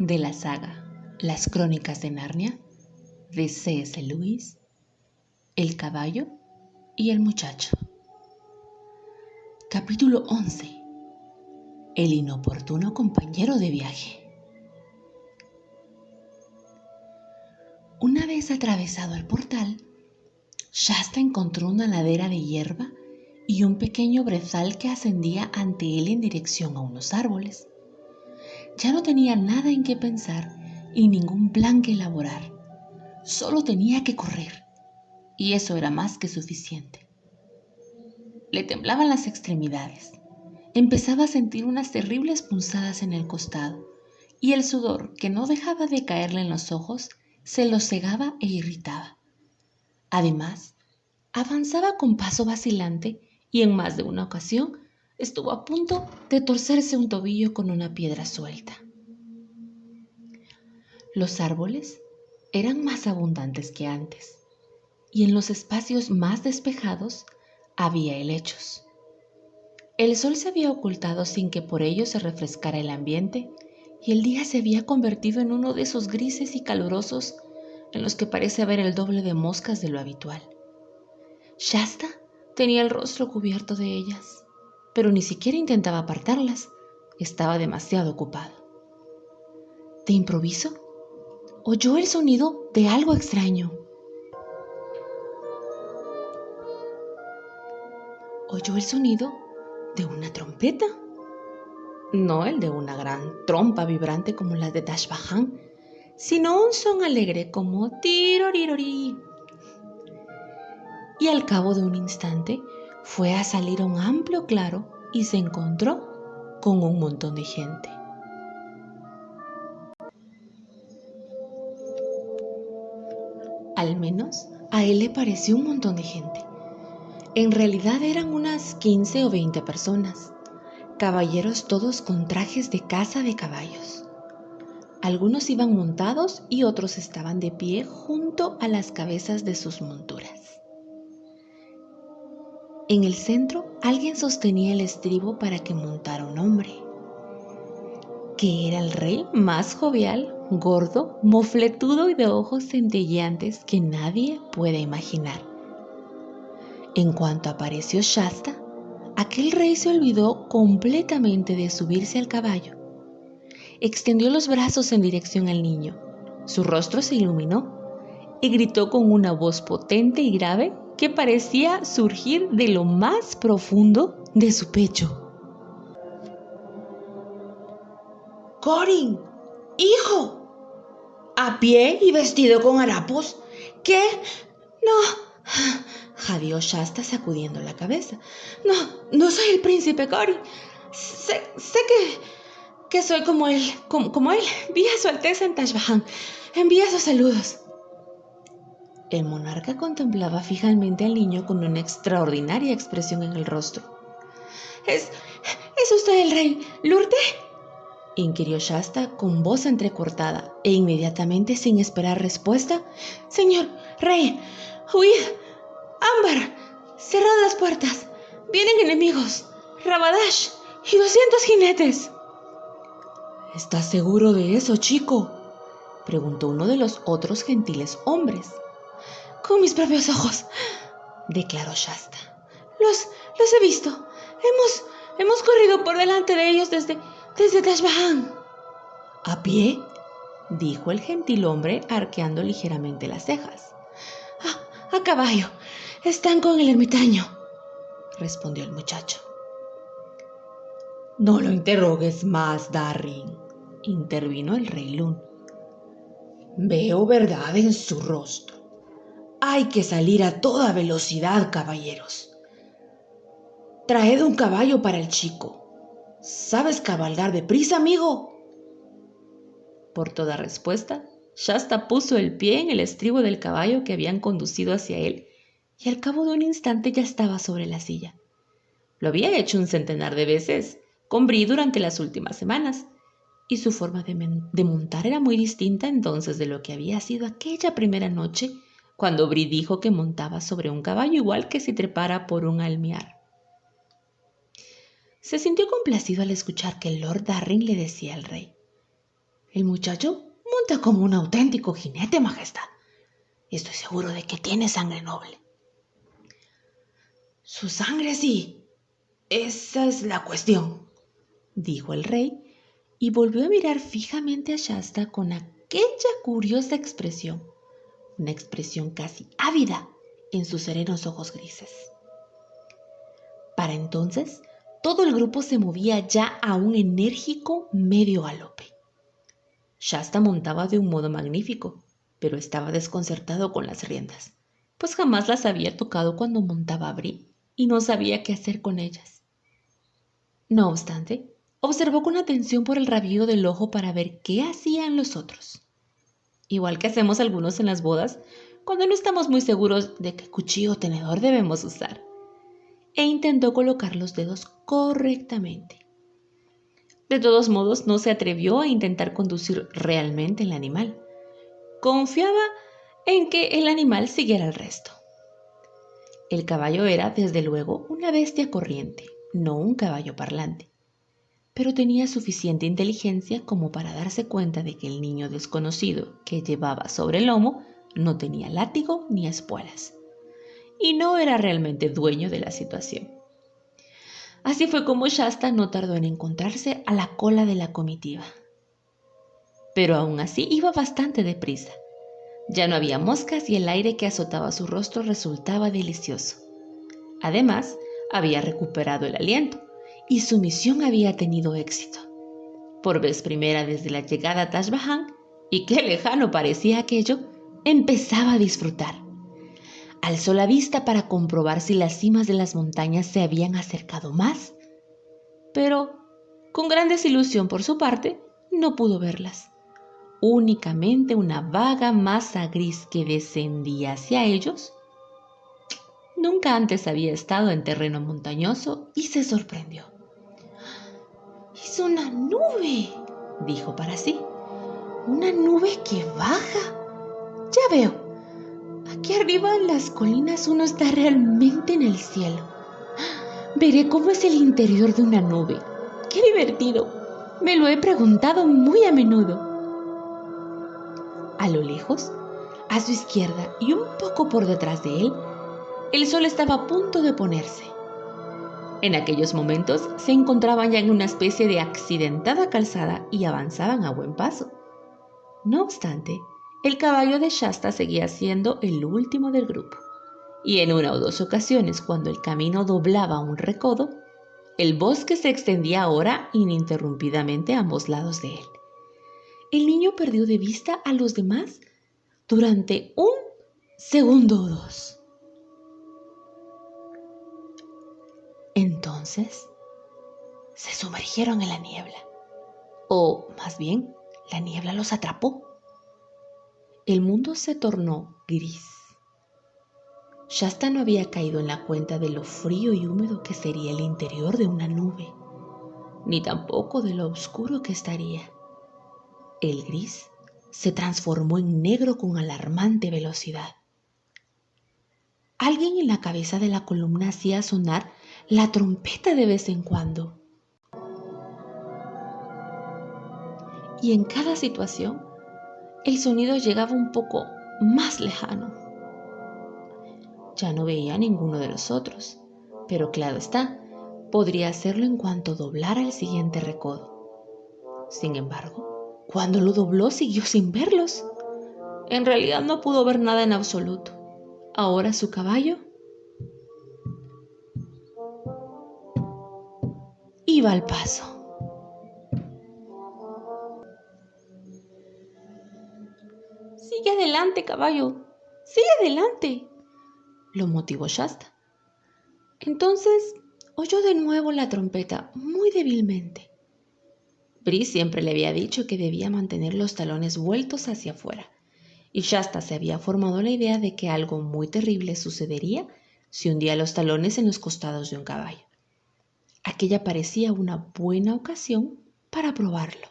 de la saga Las Crónicas de Narnia de C.S. Lewis, El caballo y el muchacho. Capítulo 11. El inoportuno compañero de viaje. Una vez atravesado el portal, Shasta encontró una ladera de hierba y un pequeño brezal que ascendía ante él en dirección a unos árboles. Ya no tenía nada en qué pensar y ningún plan que elaborar. Solo tenía que correr, y eso era más que suficiente. Le temblaban las extremidades. Empezaba a sentir unas terribles punzadas en el costado, y el sudor, que no dejaba de caerle en los ojos, se lo cegaba e irritaba. Además, avanzaba con paso vacilante y en más de una ocasión estuvo a punto de torcerse un tobillo con una piedra suelta. Los árboles eran más abundantes que antes, y en los espacios más despejados había helechos. El sol se había ocultado sin que por ello se refrescara el ambiente, y el día se había convertido en uno de esos grises y calurosos en los que parece haber el doble de moscas de lo habitual. Shasta tenía el rostro cubierto de ellas, pero ni siquiera intentaba apartarlas. Estaba demasiado ocupado. De improviso, oyó el sonido de algo extraño. Oyó el sonido de una trompeta. No el de una gran trompa vibrante como las de Tashbahán, sino un son alegre como tirorirorí. Y al cabo de un instante fue a salir a un amplio claro y se encontró con un montón de gente. Al menos a él le pareció un montón de gente. En realidad eran unas 15 o 20 personas, caballeros todos con trajes de caza de caballos. Algunos iban montados y otros estaban de pie junto a las cabezas de sus monturas. En el centro, alguien sostenía el estribo para que montara un hombre, que era el rey más jovial, gordo, mofletudo y de ojos centelleantes que nadie puede imaginar. En cuanto apareció Shasta, aquel rey se olvidó completamente de subirse al caballo. Extendió los brazos en dirección al niño. Su rostro se iluminó y gritó con una voz potente y grave que parecía surgir de lo más profundo de su pecho. ¡Corin! ¡Hijo! ¿A pie y vestido con harapos? ¿Qué? No, jadeó Shasta sacudiendo la cabeza. No soy el príncipe Corin. Sé que soy como él. Vi a su alteza en Tashbahán. Envía sus saludos. El monarca contemplaba fijamente al niño con una extraordinaria expresión en el rostro. ¿Es usted el rey Lurte?, inquirió Shasta con voz entrecortada e inmediatamente, sin esperar respuesta: Señor rey, huid. Ámbar, cerrad las puertas. Vienen enemigos. Rabadash y 200 jinetes. ¿Estás seguro de eso, chico?, preguntó uno de los otros gentiles hombres. Con mis propios ojos, declaró Shasta. Los he visto. Hemos corrido por delante de ellos desde Tashbahán. ¿A pie?, dijo el gentilhombre arqueando ligeramente las cejas. A caballo. Están con el ermitaño, respondió el muchacho. No lo interrogues más, Darrin, intervino el rey Lun. Veo verdad en su rostro. Hay que salir a toda velocidad, caballeros. Traed un caballo para el chico. ¿Sabes cabalgar deprisa, amigo? Por toda respuesta, Shasta puso el pie en el estribo del caballo que habían conducido hacia él, y al cabo de un instante ya estaba sobre la silla. Lo había hecho un centenar de veces con Bree durante las últimas semanas, y su forma de montar era muy distinta entonces de lo que había sido aquella primera noche cuando Bree dijo que montaba sobre un caballo igual que si trepara por un almiar. Se sintió complacido al escuchar que Lord Darrin le decía al rey: El muchacho monta como un auténtico jinete, Majestad. Estoy seguro de que tiene sangre noble. Su sangre sí. Esa es la cuestión, dijo el rey y volvió a mirar fijamente a Shasta con aquella curiosa expresión, una expresión casi ávida en sus serenos ojos grises. Para entonces, todo el grupo se movía ya a un enérgico medio galope. Shasta montaba de un modo magnífico, pero estaba desconcertado con las riendas, pues jamás las había tocado cuando montaba a Bree y no sabía qué hacer con ellas. No obstante, observó con atención por el rabillo del ojo para ver qué hacían los otros. Igual que hacemos algunos en las bodas, cuando no estamos muy seguros de qué cuchillo o tenedor debemos usar. E intentó colocar los dedos correctamente. De todos modos, no se atrevió a intentar conducir realmente el animal. Confiaba en que el animal siguiera el resto. El caballo era, desde luego, una bestia corriente, no un caballo parlante, pero tenía suficiente inteligencia como para darse cuenta de que el niño desconocido que llevaba sobre el lomo no tenía látigo ni espuelas, y no era realmente dueño de la situación. Así fue como Shasta no tardó en encontrarse a la cola de la comitiva. Pero aún así iba bastante deprisa. Ya no había moscas y el aire que azotaba su rostro resultaba delicioso. Además, había recuperado el aliento y su misión había tenido éxito. Por vez primera desde la llegada a Tashbahán, y qué lejano parecía aquello, empezaba a disfrutar. Alzó la vista para comprobar si las cimas de las montañas se habían acercado más, pero, con gran desilusión por su parte, no pudo verlas. Únicamente una vaga masa gris que descendía hacia ellos. Nunca antes había estado en terreno montañoso y se sorprendió. «Es una nube», dijo para sí. «Una nube que baja. Ya veo. Aquí arriba en las colinas uno está realmente en el cielo. Veré cómo es el interior de una nube. ¡Qué divertido! Me lo he preguntado muy a menudo». A lo lejos, a su izquierda y un poco por detrás de él, el sol estaba a punto de ponerse. En aquellos momentos se encontraban ya en una especie de accidentada calzada y avanzaban a buen paso. No obstante, el caballo de Shasta seguía siendo el último del grupo, y en una o dos ocasiones, cuando el camino doblaba un recodo, el bosque se extendía ahora ininterrumpidamente a ambos lados de él. El niño perdió de vista a los demás durante un segundo o dos. Entonces, se sumergieron en la niebla, o más bien, la niebla los atrapó. El mundo se tornó gris. Shasta no había caído en la cuenta de lo frío y húmedo que sería el interior de una nube, ni tampoco de lo oscuro que estaría. El gris se transformó en negro con alarmante velocidad. Alguien en la cabeza de la columna hacía sonar la trompeta de vez en cuando. Y en cada situación, el sonido llegaba un poco más lejano. Ya no veía a ninguno de los otros, pero claro está, podría hacerlo en cuanto doblara el siguiente recodo. Sin embargo, cuando lo dobló siguió sin verlos. En realidad no pudo ver nada en absoluto. Ahora su caballo iba al paso. «Sigue adelante, caballo, sigue adelante», lo motivó Shasta. Entonces oyó de nuevo la trompeta muy débilmente. Bree siempre le había dicho que debía mantener los talones vueltos hacia afuera, y Shasta se había formado la idea de que algo muy terrible sucedería si hundía los talones en los costados de un caballo. Aquella parecía una buena ocasión para probarlo.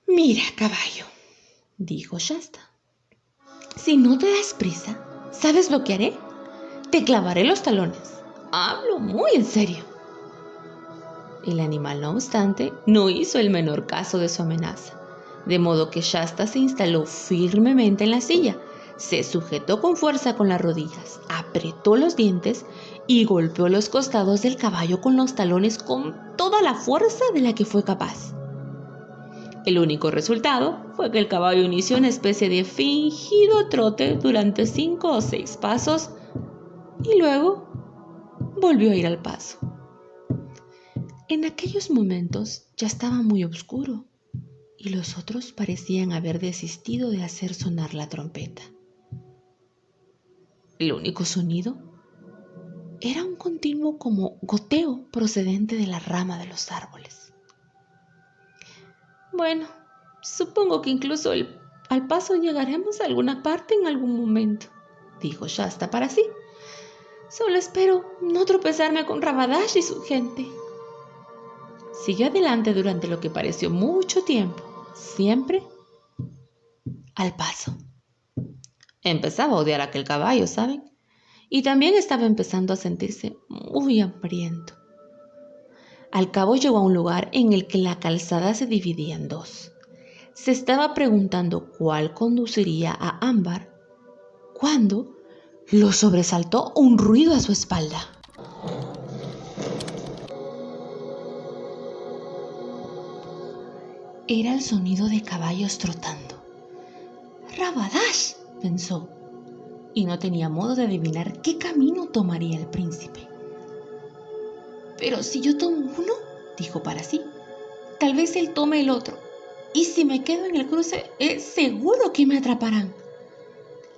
«Mira, caballo», dijo Shasta, «si no te das prisa, ¿sabes lo que haré? Te clavaré los talones. Hablo muy en serio». El animal, no obstante, no hizo el menor caso de su amenaza, de modo que Shasta se instaló firmemente en la silla, se sujetó con fuerza con las rodillas, apretó los dientes y golpeó los costados del caballo con los talones con toda la fuerza de la que fue capaz. El único resultado fue que el caballo inició una especie de fingido trote durante 5 o 6 pasos y luego volvió a ir al paso. En aquellos momentos ya estaba muy oscuro y los otros parecían haber desistido de hacer sonar la trompeta. El único sonido era un continuo como goteo procedente de la rama de los árboles. Bueno, supongo que incluso al paso llegaremos a alguna parte en algún momento, dijo Shasta para sí. Solo espero no tropezarme con Rabadash y su gente. Siguió adelante durante lo que pareció mucho tiempo, siempre al paso. Empezaba a odiar a aquel caballo, ¿saben? Y también estaba empezando a sentirse muy hambriento. Al cabo llegó a un lugar en el que la calzada se dividía en dos. Se estaba preguntando cuál conduciría a Ámbar cuando lo sobresaltó un ruido a su espalda. Era el sonido de caballos trotando. «Rabadash», pensó, y no tenía modo de adivinar qué camino tomaría el príncipe. «Pero si yo tomo uno», dijo para sí, «tal vez él tome el otro, y si me quedo en el cruce, es seguro que me atraparán».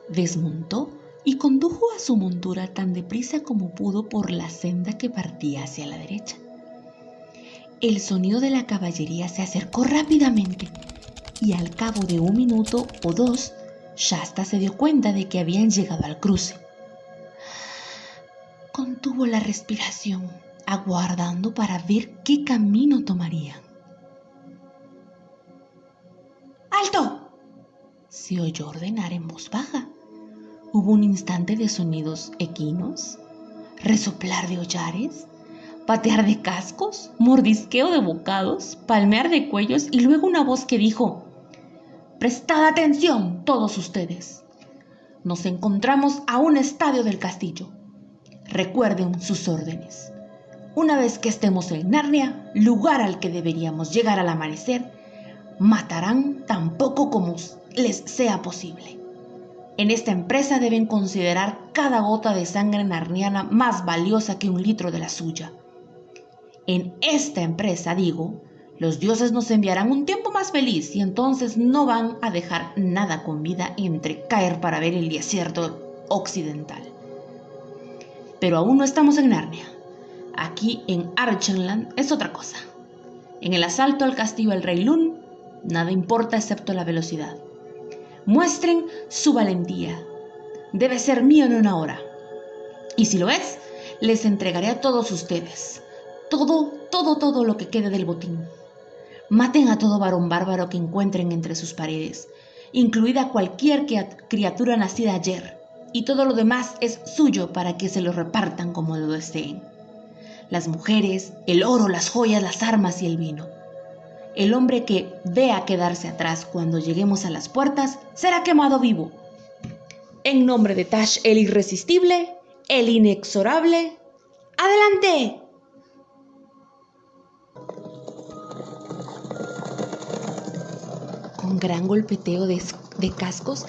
Desmontó y condujo a su montura tan deprisa como pudo por la senda que partía hacia la derecha. El sonido de la caballería se acercó rápidamente y al cabo de 1 minuto o 2, Shasta se dio cuenta de que habían llegado al cruce. Contuvo la respiración, aguardando para ver qué camino tomarían. ¡Alto!, se oyó ordenar en voz baja. Hubo un instante de sonidos equinos, resoplar de hollares, patear de cascos, mordisqueo de bocados, palmear de cuellos y luego una voz que dijo: «Prestad atención todos ustedes. Nos encontramos a un estadio del castillo. Recuerden sus órdenes. Una vez que estemos en Narnia, lugar al que deberíamos llegar al amanecer, matarán tan poco como les sea posible. En esta empresa deben considerar cada gota de sangre narniana más valiosa que 1 litro de la suya. En esta empresa, digo, los dioses nos enviarán un tiempo más feliz y entonces no van a dejar nada con vida entre caer para ver el desierto occidental. Pero aún no estamos en Narnia. Aquí en Archenland es otra cosa. En el asalto al castillo del Rey Lun, nada importa excepto la velocidad. Muestren su valentía. Debe ser mío en 1 hora. Y si lo es, les entregaré a todos ustedes. Todo lo que quede del botín. Maten a todo varón bárbaro que encuentren entre sus paredes, incluida cualquier criatura nacida ayer, y todo lo demás es suyo para que se lo repartan como lo deseen. Las mujeres, el oro, las joyas, las armas y el vino. El hombre que vea quedarse atrás cuando lleguemos a las puertas será quemado vivo. En nombre de Tash el irresistible, el inexorable, ¡adelante!». Con gran golpeteo de cascos,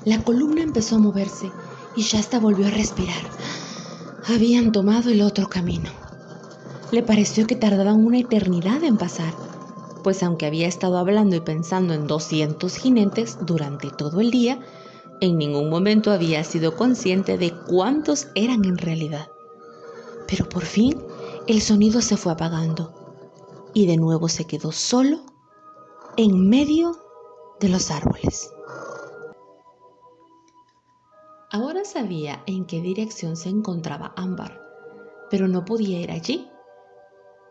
la columna empezó a moverse y Shasta volvió a respirar. Habían tomado el otro camino. Le pareció que tardaban una eternidad en pasar, pues aunque había estado hablando y pensando en 200 jinetes durante todo el día, en ningún momento había sido consciente de cuántos eran en realidad. Pero por fin el sonido se fue apagando y de nuevo se quedó solo en medio de los árboles. Ahora sabía en qué dirección se encontraba Ámbar, pero no podía ir allí.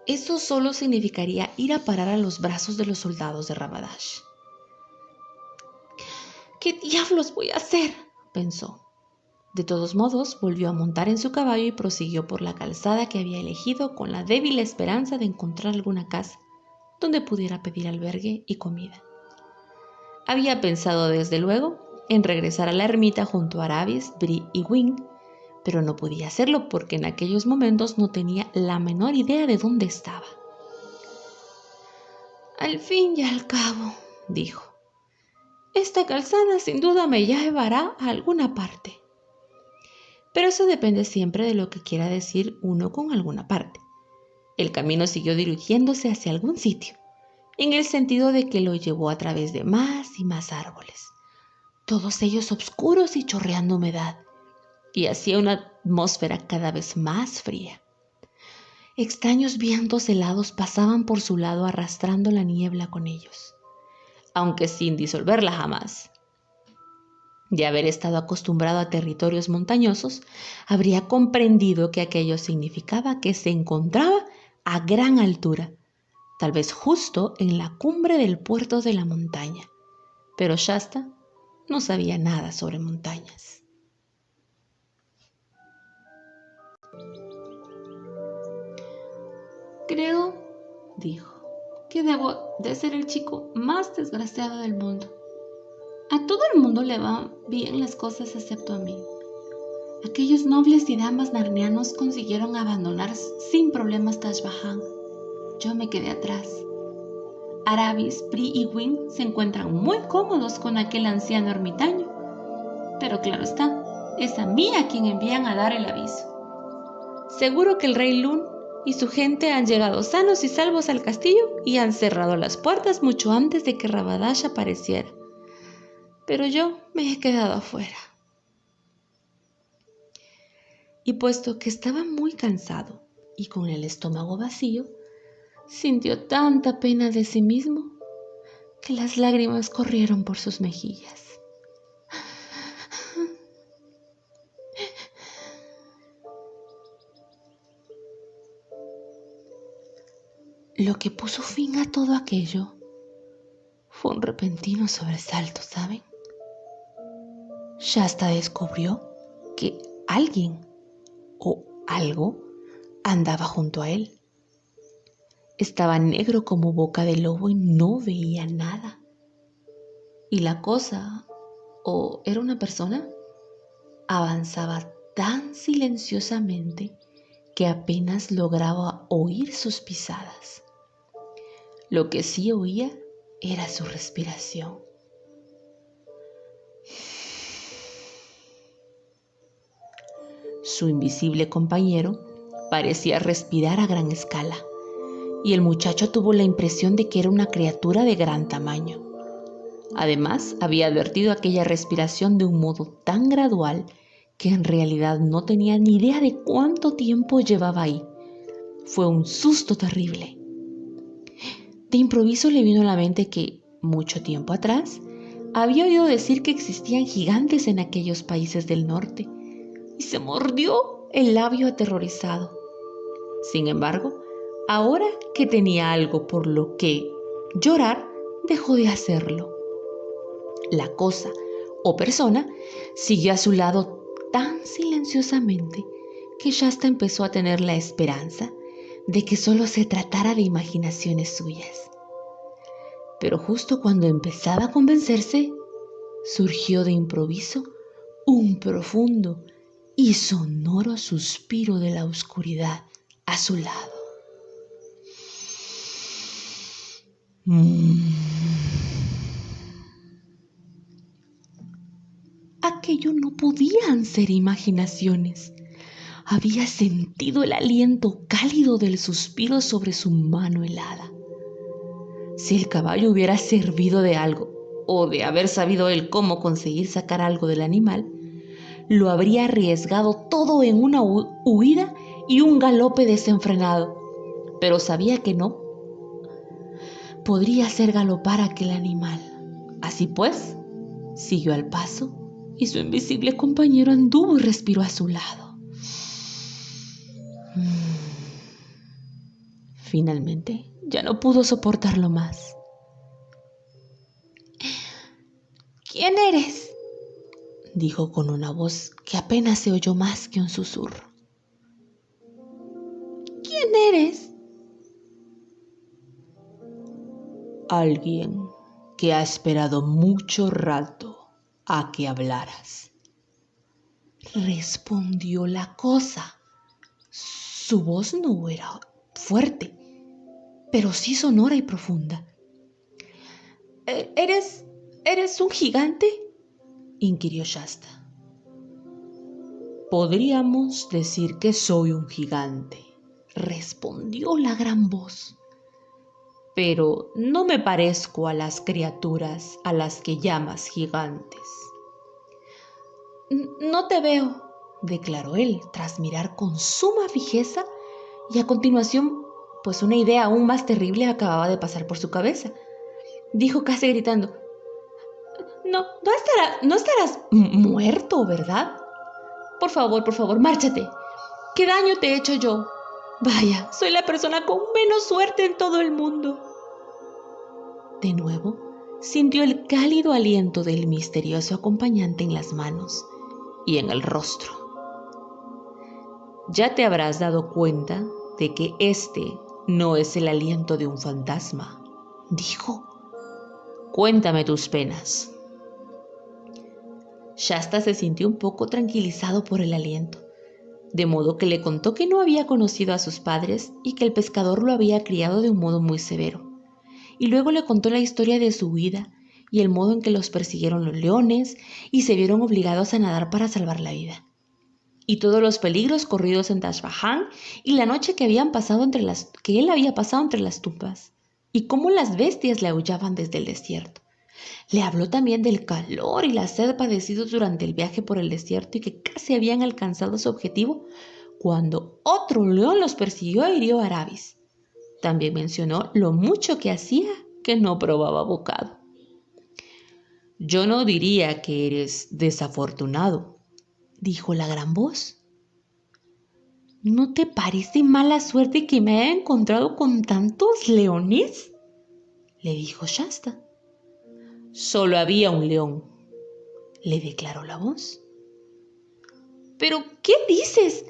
Eso solo significaría ir a parar a los brazos de los soldados de Rabadash. «¿Qué diablos voy a hacer?», pensó. De todos modos, volvió a montar en su caballo y prosiguió por la calzada que había elegido con la débil esperanza de encontrar alguna casa donde pudiera pedir albergue y comida. Había pensado desde luego en regresar a la ermita junto a Aravis, Bree y Wing, pero no podía hacerlo porque en aquellos momentos no tenía la menor idea de dónde estaba. Al fin y al cabo, dijo, esta calzada sin duda me llevará a alguna parte. Pero eso depende siempre de lo que quiera decir uno con alguna parte. El camino siguió dirigiéndose hacia algún sitio, en el sentido de que lo llevó a través de más y más árboles, todos ellos oscuros y chorreando humedad, y hacía una atmósfera cada vez más fría. Extraños vientos helados pasaban por su lado arrastrando la niebla con ellos, aunque sin disolverla jamás. De haber estado acostumbrado a territorios montañosos, habría comprendido que aquello significaba que se encontraba a gran altura, tal vez justo en la cumbre del puerto de la montaña. Pero Shasta no sabía nada sobre montañas. Creo, dijo, que debo de ser el chico más desgraciado del mundo. A todo el mundo le van bien las cosas excepto a mí. Aquellos nobles y damas narnianos consiguieron abandonar sin problemas Taj Mahal. Yo me quedé atrás. Aravis, Bree y Wing se encuentran muy cómodos con aquel anciano ermitaño. Pero claro está, es a mí a quien envían a dar el aviso. Seguro que el rey Lun y su gente han llegado sanos y salvos al castillo y han cerrado las puertas mucho antes de que Rabadash apareciera. Pero yo me he quedado afuera. Y puesto que estaba muy cansado y con el estómago vacío, sintió tanta pena de sí mismo que las lágrimas corrieron por sus mejillas. Lo que puso fin a todo aquello fue un repentino sobresalto, ¿saben? Shasta descubrió que alguien o algo andaba junto a él. Estaba negro como boca de lobo y no veía nada. Y la cosa, o era una persona, avanzaba tan silenciosamente que apenas lograba oír sus pisadas. Lo que sí oía era su respiración. Su invisible compañero parecía respirar a gran escala, y el muchacho tuvo la impresión de que era una criatura de gran tamaño. Además, había advertido aquella respiración de un modo tan gradual que en realidad no tenía ni idea de cuánto tiempo llevaba ahí. Fue un susto terrible. De improviso le vino a la mente que, mucho tiempo atrás, había oído decir que existían gigantes en aquellos países del norte, y se mordió el labio aterrorizado. Sin embargo, ahora que tenía algo por lo que llorar, dejó de hacerlo. La cosa o persona siguió a su lado tan silenciosamente que Shasta empezó a tener la esperanza de que solo se tratara de imaginaciones suyas. Pero justo cuando empezaba a convencerse, surgió de improviso un profundo y sonoro suspiro de la oscuridad a su lado. Aquello no podían ser imaginaciones. Había sentido el aliento cálido del suspiro sobre su mano helada. Si el caballo hubiera servido de algo, o de haber sabido él cómo conseguir sacar algo del animal, lo habría arriesgado todo en una huida y un galope desenfrenado. Pero sabía que no podría hacer galopar aquel animal. Así pues, siguió al paso y su invisible compañero anduvo y respiró a su lado. Finalmente, ya no pudo soportarlo más. ¿Quién eres?, dijo con una voz que apenas se oyó más que un susurro. ¿Quién eres? Alguien que ha esperado mucho rato a que hablaras, respondió la cosa. Su voz no era fuerte, pero sí sonora y profunda. ¿Eres un gigante?, inquirió Shasta. Podríamos decir que soy un gigante, respondió la gran voz. Pero no me parezco a las criaturas a las que llamas gigantes. No te veo, declaró él, tras mirar con suma fijeza, y a continuación, pues una idea aún más terrible acababa de pasar por su cabeza. Dijo casi gritando: No estarás muerto, ¿verdad? Por favor, márchate. ¿Qué daño te he hecho yo? Vaya, soy la persona con menos suerte en todo el mundo. De nuevo, sintió el cálido aliento del misterioso acompañante en las manos y en el rostro. Ya te habrás dado cuenta de que este no es el aliento de un fantasma, dijo. Cuéntame tus penas. Shasta se sintió un poco tranquilizado por el aliento, de modo que le contó que no había conocido a sus padres y que el pescador lo había criado de un modo muy severo. Y luego le contó la historia de su vida y el modo en que los persiguieron los leones y se vieron obligados a nadar para salvar la vida. Y todos los peligros corridos en Tashbahán y la noche que él había pasado entre las tumbas, y cómo las bestias le aullaban desde el desierto. Le habló también del calor y la sed padecidos durante el viaje por el desierto y que casi habían alcanzado su objetivo cuando otro león los persiguió e hirió a Aravis. También mencionó lo mucho que hacía que no probaba bocado. Yo no diría que eres desafortunado, dijo la gran voz. ¿No te parece mala suerte que me haya encontrado con tantos leones?, le dijo Shasta. Solo había un león, le declaró la voz. ¿Pero qué dices?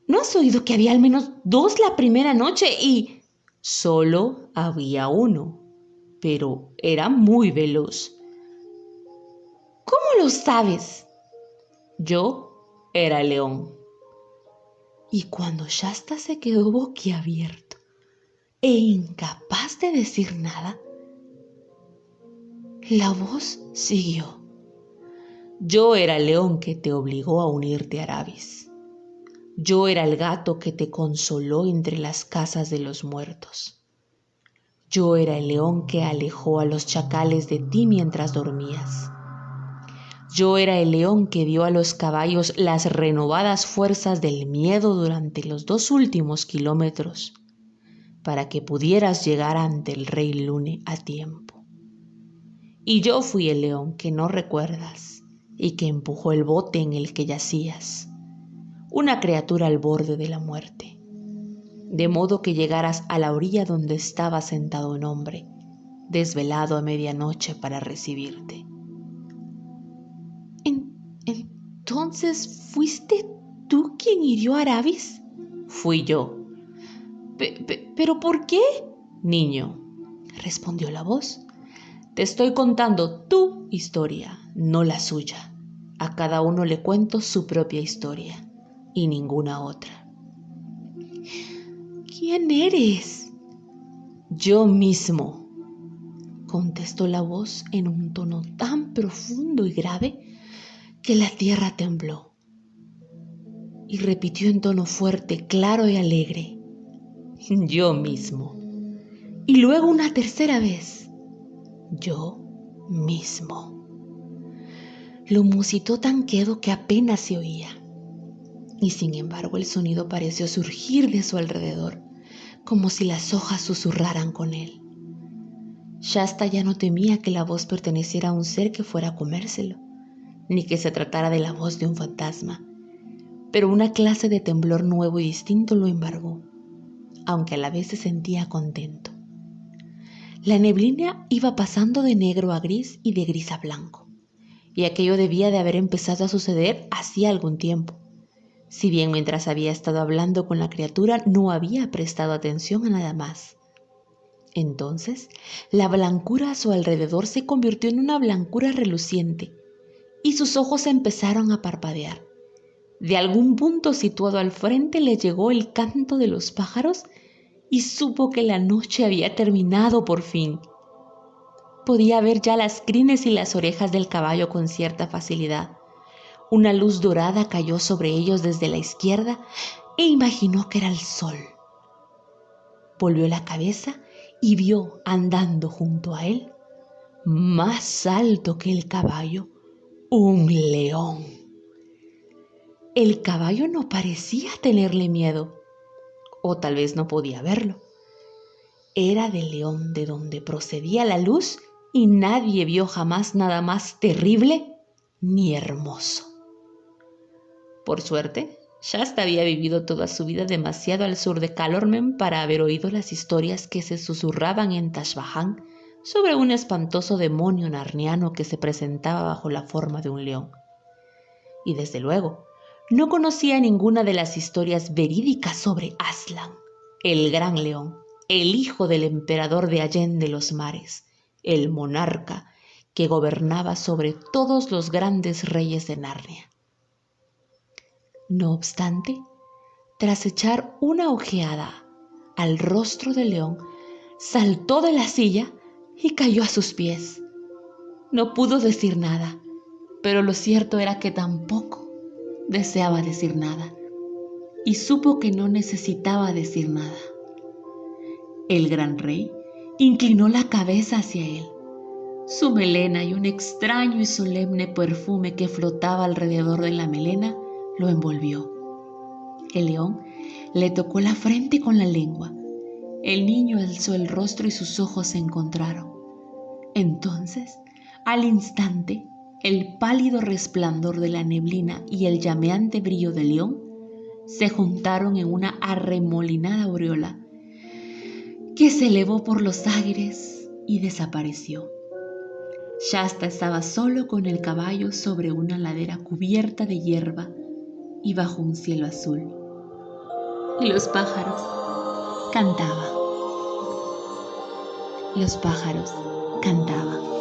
¿No has oído que había al menos 2 la primera noche y...? Solo había uno, pero era muy veloz. ¿Cómo lo sabes? Yo era el león. Y cuando Shasta se quedó boquiabierto e incapaz de decir nada, la voz siguió. Yo era el león que te obligó a unirte a Aravis. Yo era el gato que te consoló entre las casas de los muertos. Yo era el león que alejó a los chacales de ti mientras dormías. Yo era el león que dio a los caballos las renovadas fuerzas del miedo durante los 2 últimos kilómetros, para que pudieras llegar ante el rey Lune a tiempo. Y yo fui el león que no recuerdas y que empujó el bote en el que yacías, una criatura al borde de la muerte, de modo que llegaras a la orilla donde estaba sentado un hombre, desvelado a medianoche para recibirte. ¿Entonces fuiste tú quien hirió a Aravis? Fui yo. ¿Pero por qué? Niño, respondió la voz. Te estoy contando tu historia, no la suya. A cada uno le cuento su propia historia y ninguna otra. ¿Quién eres? Yo mismo, contestó la voz en un tono tan profundo y grave que la tierra tembló. Y repitió en tono fuerte, claro y alegre: yo mismo. Y luego una tercera vez: yo mismo. Lo musitó tan quedo que apenas se oía, y sin embargo el sonido pareció surgir de su alrededor, como si las hojas susurraran con él. Shasta ya no temía que la voz perteneciera a un ser que fuera a comérselo, ni que se tratara de la voz de un fantasma, pero una clase de temblor nuevo y distinto lo embargó, aunque a la vez se sentía contento. La neblina iba pasando de negro a gris y de gris a blanco, y aquello debía de haber empezado a suceder hacía algún tiempo. Si bien mientras había estado hablando con la criatura no había prestado atención a nada más. Entonces, la blancura a su alrededor se convirtió en una blancura reluciente y sus ojos empezaron a parpadear. De algún punto situado al frente le llegó el canto de los pájaros y supo que la noche había terminado por fin. Podía ver ya las crines y las orejas del caballo con cierta facilidad. Una luz dorada cayó sobre ellos desde la izquierda e imaginó que era el sol. Volvió la cabeza y vio andando junto a él, más alto que el caballo, un león. El caballo no parecía tenerle miedo, o tal vez no podía verlo. Era del león de donde procedía la luz y nadie vio jamás nada más terrible ni hermoso. Por suerte, Shasta había vivido toda su vida demasiado al sur de Calormen para haber oído las historias que se susurraban en Tashbahán sobre un espantoso demonio narniano que se presentaba bajo la forma de un león. Y desde luego, no conocía ninguna de las historias verídicas sobre Aslan, el gran león, el hijo del emperador de Allende los mares, el monarca que gobernaba sobre todos los grandes reyes de Narnia. No obstante, tras echar una ojeada al rostro del león, saltó de la silla y cayó a sus pies. No pudo decir nada, pero lo cierto era que tampoco deseaba decir nada, y supo que no necesitaba decir nada. El gran rey inclinó la cabeza hacia él. Su melena y un extraño y solemne perfume que flotaba alrededor de la melena lo envolvió. El león le tocó la frente con la lengua. El niño alzó el rostro y sus ojos se encontraron. Entonces, al instante, el pálido resplandor de la neblina y el llameante brillo del león se juntaron en una arremolinada aureola que se elevó por los aires y desapareció. Shasta estaba solo con el caballo sobre una ladera cubierta de hierba y bajo un cielo azul. Y los pájaros cantaban. Los pájaros cantaban.